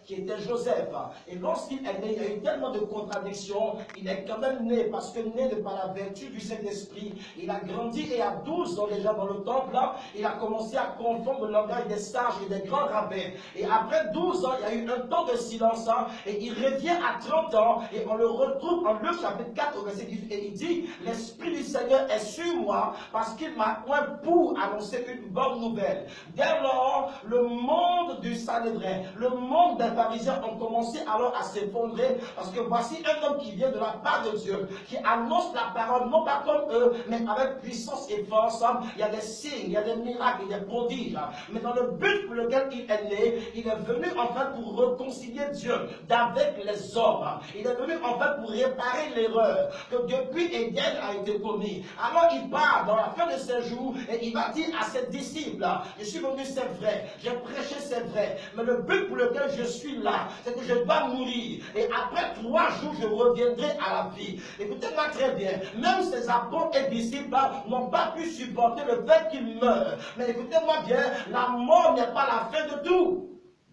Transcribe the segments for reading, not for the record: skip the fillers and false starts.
qui était Joseph. Et lorsqu'il est né, il y a eu tellement de contradictions. Il est quand même né, parce que né de par la vertu du Saint-Esprit. Il a grandi et à 12 ans déjà dans le temple, il a commencé à confondre le langage des sages et des grands rabbins. Et après 12 ans, il y a eu un temps de silence, et il revient à 30 ans, et on le retrouve en Luc chapitre 4 au verset 18, et il dit, l'Esprit du Seigneur est sur moi, parce qu'il m'a oint pour annoncer une bonne nouvelle. Dès lors, le monde du Sanhédrin, le monde des pharisiens ont commencé alors à s'effondrer, parce que voici un homme qui vient de la part de Dieu, qui annonce la parole, non pas comme eux, mais avec puissance et force. Il y a des signes, il y a des miracles, il y a des prodiges. Mais dans le but pour lequel il est né, il est venu en fait pour réconcilier Dieu d'avec les hommes. Il est venu en fait pour réparer l'erreur que depuis Éden a été commis. Alors il part dans la fin de ses jours et il va dire à ses disciples, je suis venu, c'est vrai, j'ai prêché, c'est vrai, mais le but pour lequel je suis là, c'est que je dois mourir. Et après 3 jours, je reviendrai à la vie. Écoutez-moi très bien, même ces apôtres et disciples n'ont pas pu supporter le fait qu'ils meurent. Mais écoutez-moi bien, la mort n'est pas la fin de tout.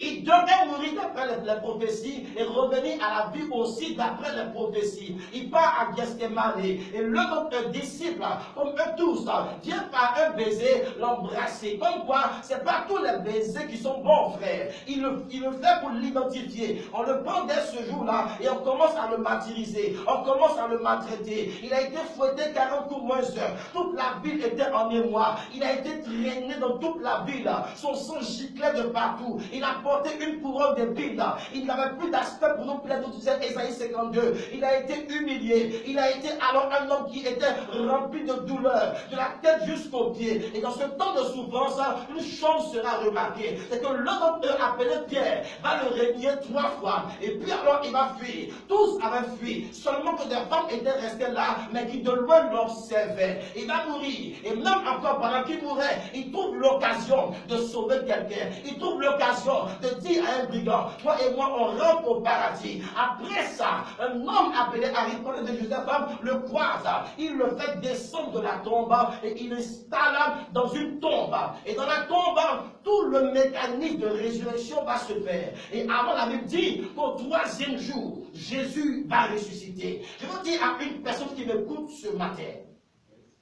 Il devait mourir d'après les prophéties et revenir à la vie aussi d'après les prophéties. Il part à Gethsémane et l'autre disciple, comme eux tous, vient par un baiser l'embrasser. Comme quoi, ce n'est pas tous les baisers qui sont bons, frère. Il le fait pour l'identifier. On le prend dès ce jour-là et on commence à le martyriser. On commence à le maltraiter. Il a été fouetté 40 coups moins heure. Toute la ville était en émoi. Il a été traîné dans toute la ville. Son sang giclait de partout. Il a porté une couronne d'épines. Il n'avait plus d'aspect pour nous plaire, nous disait Ésaïe 52. Il a été humilié. Il a été alors un homme qui était rempli de douleur, de la tête jusqu'aux pieds. Et dans ce temps de souffrance, une chose sera remarquée. C'est que l'homme appelé Pierre va le régner 3 fois. Et puis alors il va fuir. Tous avaient fui. Seulement que des femmes étaient restées là, mais qui de loin l'observaient. Il va mourir. Et même encore pendant qu'il mourait, il trouve l'occasion de sauver quelqu'un. Il trouve l'occasion de dire à un brigand, toi et moi on rentre au paradis. Après ça, un homme appelé Aristote de Joseph le croise. Il le fait descendre de la tombe et il l'installe dans une tombe. Et dans la tombe, tout le mécanisme de résurrection va se faire. Et avant, la Bible dit qu'au 3e jour, Jésus va ressusciter. Je veux dire à une personne qui m'écoute ce matin,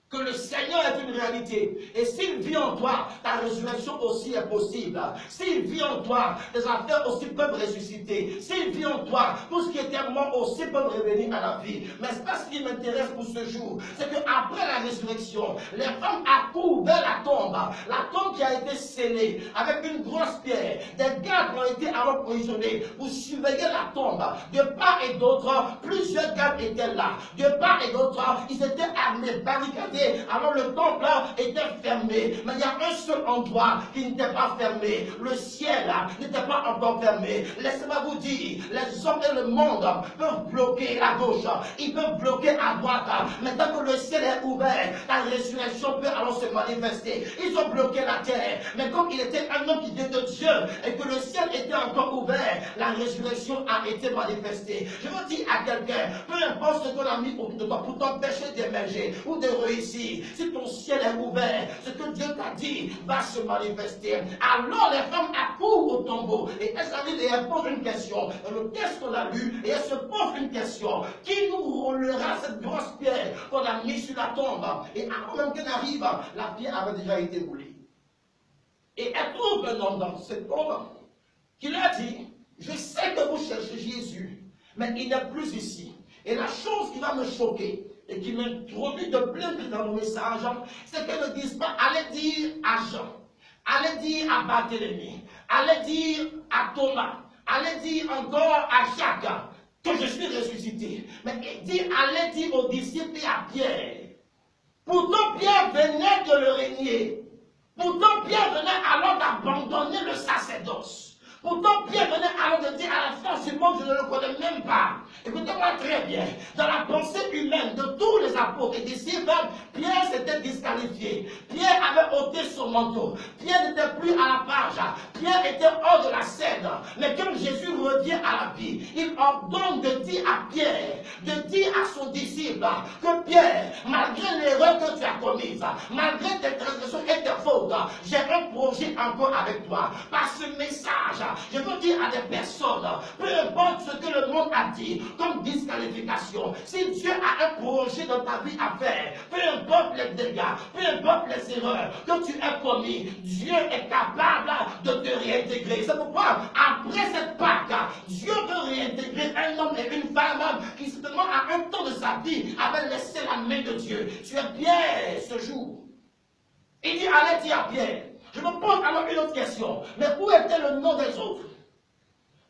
que le Seigneur est une réalité. Et s'il vit en toi, ta résurrection aussi est possible. S'il vit en toi, tes affaires aussi peuvent ressusciter. S'il vit en toi, tout ce qui était mort aussi peut revenir à la vie. Mais c'est pas ce qui m'intéresse pour ce jour. C'est qu'après la résurrection, les femmes accourent vers la tombe qui a été scellée avec une grosse pierre. Des gardes ont été alors positionnés pour surveiller la tombe. De part et d'autre, plusieurs gardes étaient là. De part et d'autre, ils étaient armés, barricadés. Alors le temple était fermé, mais il y a un seul endroit qui n'était pas fermé. Le ciel n'était pas encore fermé. Laissez-moi vous dire, les hommes et le monde peuvent bloquer à gauche, ils peuvent bloquer à droite, mais tant que le ciel est ouvert, la résurrection peut alors se manifester. Ils ont bloqué la terre, mais comme il était un homme qui était de Dieu et que le ciel était encore ouvert, la résurrection a été manifestée. Je veux dire à quelqu'un, peu importe ce qu'on a mis autour de toi pour t'empêcher d'émerger ou de réussir, si ton ciel est ouvert, ce que Dieu t'a dit va se manifester. Alors les femmes accourent au tombeau et elles arrivent et elles posent une question. Dans le texte qu'on a lu, et elles se posent une question. Qui nous roulera cette grosse pierre qu'on a mise sur la tombe? Et avant même qu'elle arrive, la pierre avait déjà été roulée. Et elle trouve un homme dans cette tombe qui lui a dit, je sais que vous cherchez Jésus, mais il n'est plus ici. Et la chose qui va me choquer, et qui m'introduit de plein pied dans le message, c'est qu'elles ne disent pas, allez dire à Jean, allez dire à Barthélemy, allez dire à Thomas, allez dire encore à Jacques que je suis ressuscité. Mais allez dire aux disciples et à Pierre. Pourtant Pierre venait de le régner. Pourtant Pierre venait alors d'abandonner le sacerdoce. Pourtant Pierre venait alors de dire à la force du monde, je ne le connais même pas. Écoutez-moi très bien, dans la pensée humaine de tous les apôtres et disciples, Pierre s'était disqualifié. Pierre avait ôté son manteau. Pierre n'était plus à la page. Pierre était hors de la scène. Mais quand Jésus revient à la vie, il ordonne de dire à Pierre, de dire à son disciple que Pierre, malgré l'erreur que tu as commise, malgré tes transgressions et tes fautes, j'ai un projet encore avec toi. Par ce message, je veux dire à des personnes peu importe ce que le monde a dit comme disqualification, si Dieu a un projet dans ta vie à faire, peu importe les dégâts, peu importe les erreurs que tu as commis, Dieu est capable de te réintégrer. C'est pourquoi, après cette Pâque, Dieu veut réintégrer un homme et une femme qui certainement à un temps de sa vie avait laissé la main de Dieu. Tu es Pierre ce jour. Il dit, allez dire à Pierre. Je me pose alors une autre question. Mais où était le nom des autres?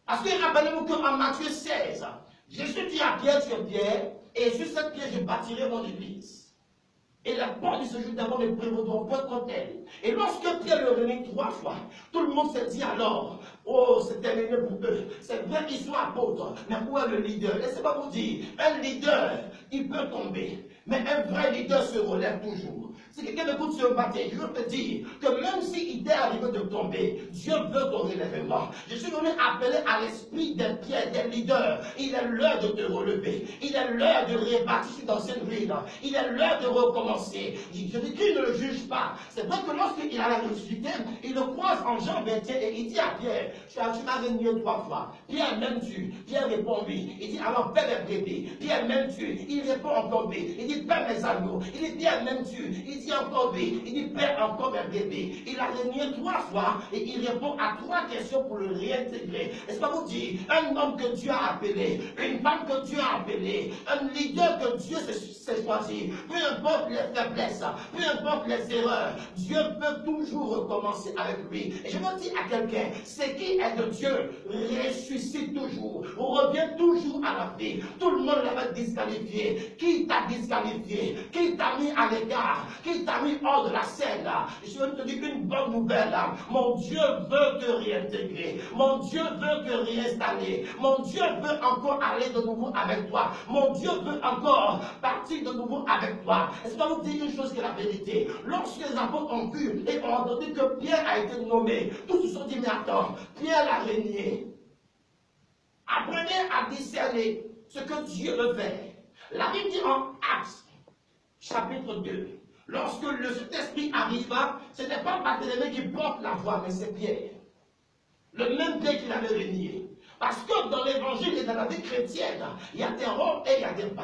Parce que rappelez-vous qu'en Matthieu 16, Jésus dit à Pierre, tu es Pierre, et sur cette pierre je bâtirai mon église. Et la porte de ce jour d'avant ne prévaudront pas contre elle. Et lorsque Pierre le renie 3 fois, tout le monde s'est dit alors, oh, c'est terminé pour eux. C'est vrai qu'ils sont apôtres, mais où est le leader? Laissez-moi vous dire, un leader, il peut tomber, mais un vrai leader se relève toujours. Si quelqu'un m'écoute ce matin, je veux te dire que même s'il t'est arrivé de tomber, Dieu veut ton relèvement. Je suis venu appeler à l'esprit des pierres, des leaders. Il est l'heure de te relever. Il est l'heure de rebâtir cette ancienne ruine. Il est l'heure de recommencer. Je dis qu'il ne le juge pas. C'est vrai que lorsqu'il a la ressuscité, il le croise en Jean 21 et il dit à Pierre, tu m'as renié 3 fois. Pierre, m'aimes-tu? Pierre répond oui. Il dit, alors paie mes brebis. Pierre, m'aimes-tu? Il répond encore oui. Il dit, paie mes agneaux. Il dit, Pierre, m'aimes-tu? Il dit encore oui. Il dit, paie encore mes brebis. Il a renié 3 fois et il répond à 3 questions pour le réintégrer. Est-ce que vous dites, un homme que Dieu a appelé, une femme que Dieu a appelé, un leader que Dieu s'est choisi, peu importe les faiblesses, peu importe les erreurs, Dieu peut toujours recommencer avec lui. Et je veux dire à quelqu'un, ce qui est de Dieu ressuscite toujours, revient toujours à la vie. Tout le monde l'avait disqualifié. Qui t'a disqualifié? Qui t'a mis à l'écart? Qui t'a mis hors de la scène? Je veux te dire une bonne nouvelle. Mon Dieu veut te réintégrer. Mon Dieu veut te réinstaller. Mon Dieu veut encore aller de nouveau avec toi. Mon Dieu veut encore partir de nouveau avec toi. Est-ce que je vais vous dire une chose qui est la vérité? Lorsque les apôtres ont vu et ont entendu que Pierre a été nommé, tous se sont dit, mais attends, Pierre l'a renié. Apprenez à discerner ce que Dieu veut faire. La Bible dit en Actes, chapitre 2, lorsque le Saint-Esprit arriva, ce n'est pas Barthélemy qui porte la voix, mais c'est Pierre. Le même Pierre qui l'avait renié. Parce que dans l'évangile et dans la vie chrétienne, il y a des hauts et il y a des bas.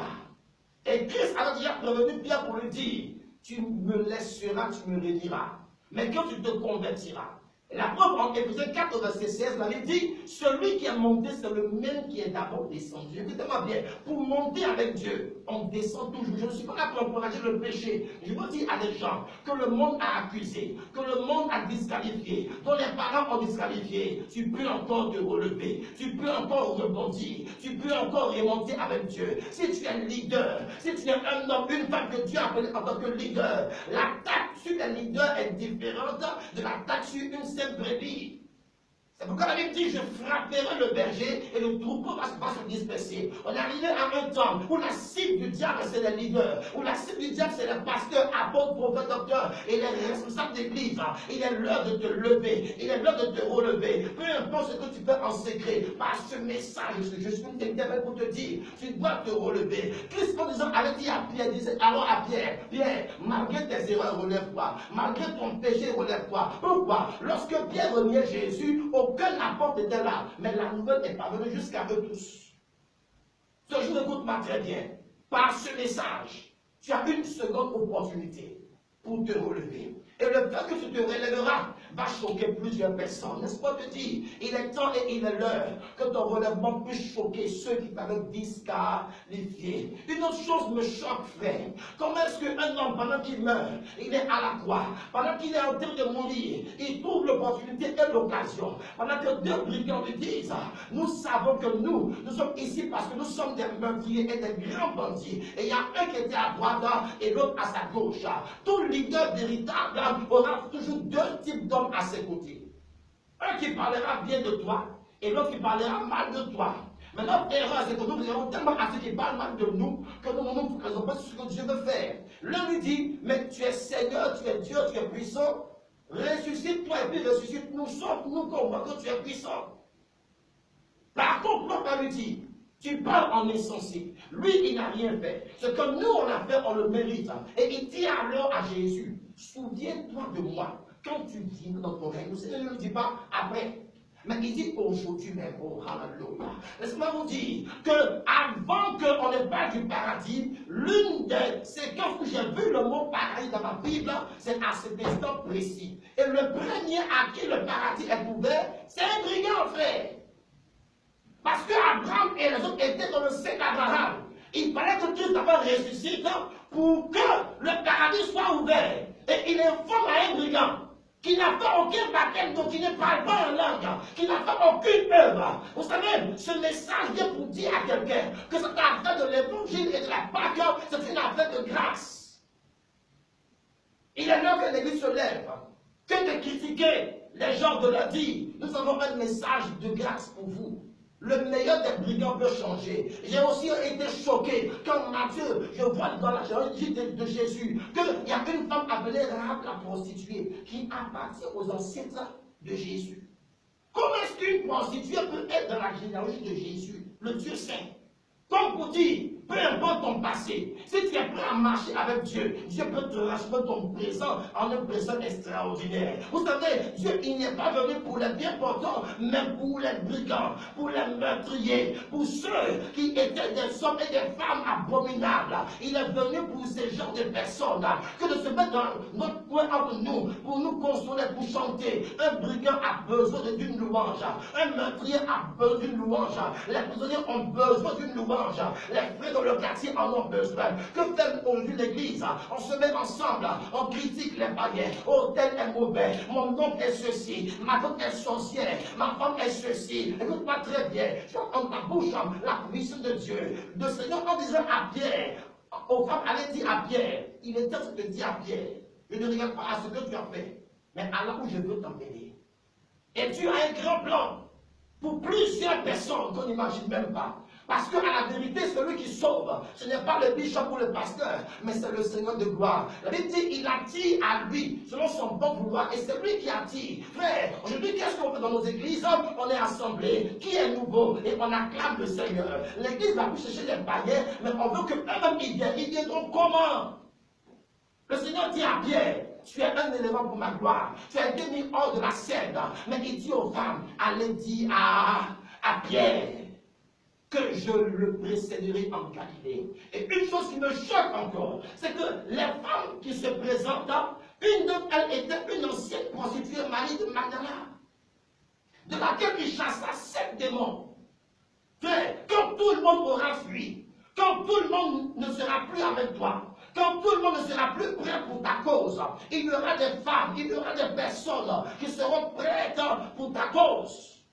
Et Christ a déjà prévenu Pierre pour lui dire, tu me laisseras, tu me réuniras. Mais quand tu te convertiras. La preuve en Éphésiens 4, verset 16, la Bible dit, celui qui est monté, c'est le même qui est d'abord descendu. Écoutez-moi bien, pour monter avec Dieu, on descend toujours. Je ne suis pas là pour encourager le péché. Je veux dire à des gens que le monde a accusé, que le monde a disqualifié, dont les parents ont disqualifié. Tu peux encore te relever, tu peux encore rebondir, tu peux encore remonter avec Dieu. Si tu es leader, si tu es un homme, une femme que Dieu a appelé en tant que leader, l'attaque sur les leaders est différente de l'attaque sur une seule brebis. C'est pourquoi la Bible dit, je frapperai le berger et le troupeau va se disperser. On est arrivé à un temps où la cible du diable, c'est les leaders, où la cible du diable, c'est les pasteurs, apôtres, prophètes, docteurs, et les responsables d'église. Il est l'heure de te lever, il est l'heure de te relever. Peu importe ce que tu fais en secret, par ce message, je suis une téléphone pour te dire, tu dois te relever. Christ, en disant, avait dit à Pierre, disait alors à Pierre, Pierre, malgré tes erreurs, relève-toi. Malgré ton péché, relève-toi. Pourquoi? Lorsque Pierre reniait Jésus, aucun apôtre n'était là, mais la nouvelle est parvenue jusqu'à eux tous. Ce jour, écoute-moi très bien. Par ce message, tu as une seconde opportunité pour te relever. Et le fait que tu te relèveras va choquer plusieurs personnes. N'est-ce pas te dire, il est temps et il est l'heure que ton relèvement puisse choquer ceux qui t'avaient disqualifié. Une autre chose me choque, frère. Comment est-ce qu'un homme, pendant qu'il meurt, il est à la croix, pendant qu'il est en train de mourir, il trouve l'opportunité et l'occasion, pendant que 2 brigands lui disent, nous savons que nous sommes ici parce que nous sommes des meurtriers et des grands bandits. Et il y a un qui était à droite et l'autre à sa gauche. Tout leader véritable aura toujours 2 types d'hommes à ses côtés. Un qui parlera bien de toi et l'autre qui parlera mal de toi. Mais notre erreur, c'est que nous regardons tellement à ceux qui parlent mal de nous que nous ne nous focalisons pas sur ce que Dieu veut faire. L'un lui dit, mais tu es Seigneur, tu es Dieu, tu es puissant. Ressuscite-toi et puis ressuscite-nous, sauve-nous qu'on voit que tu es puissant. Par contre, l'autre lui dit, tu parles en insensé. Lui, il n'a rien fait. Ce que nous, on a fait, on le mérite. Et il dit alors à Jésus, souviens-toi de moi quand tu dis dans ton règne. Le Seigneur ne le dit pas après. Mais il dit aujourd'hui même, oh hallelujah. Laissez-moi vous dire que avant qu'on ne parle du paradis, l'une des séquences où j'ai vu le mot paradis dans ma Bible, c'est à cet instant précis. Et le premier à qui le paradis est ouvert, c'est un brigand, frère. Parce que Abraham et les autres étaient dans le sein d'Abraham. Il fallait que Dieu d'abord ressuscite pour que le paradis soit ouvert. Et il informe à un brigand qui n'a fait aucun baptême, donc qui ne parle pas en langue, qui n'a fait aucune œuvre. Vous savez, ce message vient pour dire à quelqu'un que cette affaire de l'évangile et de la Pâque, c'est une affaire de grâce. Il est l'heure que l'Église se lève, que de critiquer les gens de leur dire, nous avons un message de grâce pour vous. Le meilleur des brigands peut changer. J'ai aussi été choqué quand Matthieu, je vois dans la généalogie de Jésus, qu'il y a une femme appelée Rahab la prostituée qui appartient aux ancêtres de Jésus. Comment est-ce qu'une prostituée peut être dans la généalogie de Jésus, le Dieu saint? Comme pour dire, peu importe ton passé, si tu es prêt à marcher avec Dieu, Dieu peut transformer ton présent en un présent extraordinaire. Vous savez, Dieu, il n'est pas venu pour les bien portants, mais pour les brigands, pour les meurtriers, pour ceux qui étaient des hommes et des femmes abominables. Il est venu pour ces genres de personnes, que de se mettre dans notre coin entre nous, pour nous consoler, pour chanter. Un brigand a besoin d'une louange, un meurtrier a besoin d'une louange, les prisonniers ont besoin d'une louange. Les frères dans le quartier en ont besoin. Que fait aujourd'hui l'Église? On se met ensemble, on critique les païens. Oh, tel est mauvais, mon oncle est ceci, ma tante est sorcière, ma femme est ceci. Écoute-moi très bien, tu as dans ta bouche la puissance de Dieu. Le Seigneur en disant à Pierre, aux femmes, allez dire à Pierre, il est temps de dire à Pierre, je ne regarde pas à ce que tu as fait, mais à là où je veux t'emmener. Et tu as un grand plan pour plusieurs personnes qu'on n'imagine même pas. Parce qu'à la vérité, celui qui sauve, ce n'est pas le bishop ou le pasteur, mais c'est le Seigneur de gloire. La Bible dit, il attire à lui, selon son bon vouloir, et c'est lui qui attire. Frère, aujourd'hui, qu'est-ce qu'on fait dans nos églises? On est assemblés, qui est nouveau, et on acclame le Seigneur. L'église va plus chercher les païens, mais on veut qu'eux-mêmes ils viendront comment? Le Seigneur dit à Pierre, tu es un élément pour ma gloire, tu as été mis hors de la scène, mais il dit aux femmes, allez dire à Pierre, que je le précéderai en Galilée. Et une chose qui me choque encore, c'est que les femmes qui se présentent, une d'entre elles était une ancienne prostituée, Marie de Magdala, de laquelle il chassa 7 démons. Frère, quand tout le monde aura fui, quand tout le monde ne sera plus avec toi, quand tout le monde ne sera plus prêt pour ta cause, il y aura des femmes, il y aura des personnes qui seront prêtes pour ta cause.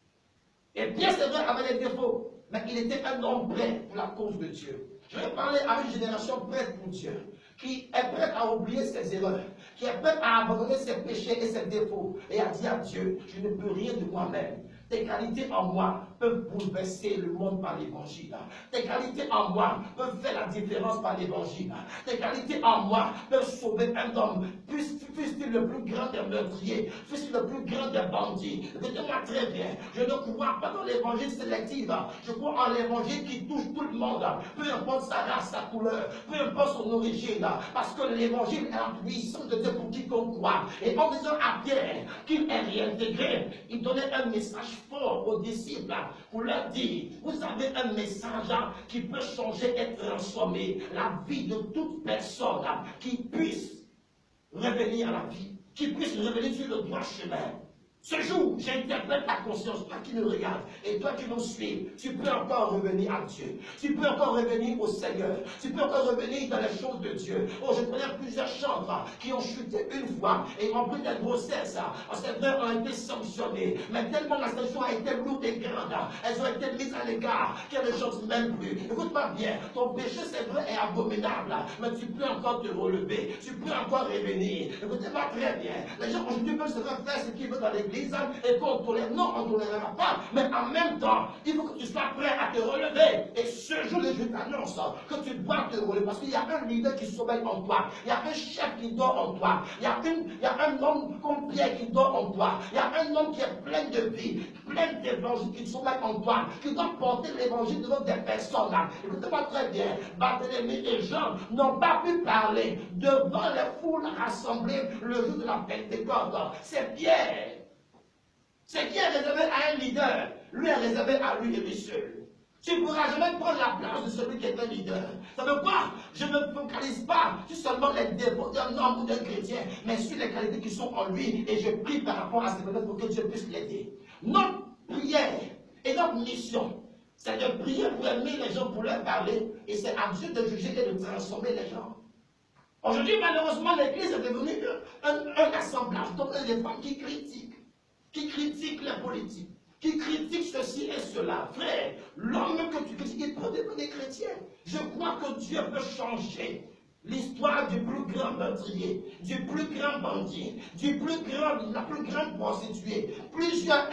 Et bien c'est vrai avec les défauts, mais il était un homme prêt pour la cause de Dieu. Je vais parler à une génération prête pour Dieu, qui est prête à oublier ses erreurs, qui est prête à abandonner ses péchés et ses défauts, et à dire à Dieu, je ne peux rien de moi-même. Tes qualités en moi peuvent bouleverser le monde par l'évangile. Tes qualités en moi peuvent faire la différence par l'évangile. Tes qualités en moi peuvent sauver un homme, fût-il le plus grand des meurtriers, fût-il le plus grand des bandits. Écoutez-moi très bien, je ne crois pas dans l'évangile sélectif. Je crois en l'évangile qui touche tout le monde, peu importe sa race, sa couleur, peu importe son origine, parce que l'évangile est la puissance de Dieu pour quiconque croit. Et en disant à Pierre qu'il est réintégré, il donnait un message fort aux disciples pour leur dire, vous avez un message qui peut changer et transformer la vie de toute personne qui puisse revenir à la vie, qui puisse revenir sur le droit chemin. Ce jour, j'interpelle ta conscience, toi qui me regardes, et toi qui me suis, tu peux encore revenir à Dieu. Tu peux encore revenir au Seigneur. Tu peux encore revenir dans les choses de Dieu. Oh, je connais plusieurs chantres qui ont chuté une fois et ont pris des grossesses. C'est vrai, ont été sanctionnés. Mais tellement la sanction a été lourde et grande, elles ont été mises à l'écart qu'elles ne chantent même plus. Écoute-moi bien, ton péché, c'est vrai, est abominable, mais tu peux encore te relever. Tu peux encore revenir. Écoutez-moi très bien. Les gens aujourd'hui peuvent se faire ce qu'ils veulent dans l'église. Et qu'on tolère, non, on ne tolérera pas. Mais en même temps, il faut que tu sois prêt à te relever. Et ce jour, je t'annonce que tu dois te relever. Parce qu'il y a un leader qui sommeille en toi. Il y a un chef qui dort en toi. Il y a un homme comme Pierre qui dort en toi. Il y a un homme qui est plein de vie, plein d'évangile qui sommeille en toi. Qui doit porter l'évangile devant des personnes. Écoutez-moi très bien. Barthélemy et Jean n'ont pas pu parler devant les foules rassemblées le jour de la Pentecôte. C'est Pierre. Ce qui est réservé à un leader, lui est réservé à lui et lui seul. Tu ne pourras jamais prendre la place de celui qui est un leader. Ça veut pas, je ne me focalise pas sur seulement les défauts d'un homme ou d'un chrétien, mais sur les qualités qui sont en lui, et je prie par rapport à ces faiblesses pour que Dieu puisse l'aider. Notre prière et notre mission, c'est de prier pour aimer les gens, pour leur parler, et c'est à Dieu de juger et de transformer les gens. Aujourd'hui, malheureusement, l'Église est devenue un assemblage d'hommes et de femmes qui critiquent les politiques, qui critiquent ceci et cela. Frère, l'homme que tu critiques, il peut devenir chrétien. Je crois que Dieu peut changer l'histoire du plus grand meurtrier, du plus grand bandit, la plus grande prostituée. Plusieurs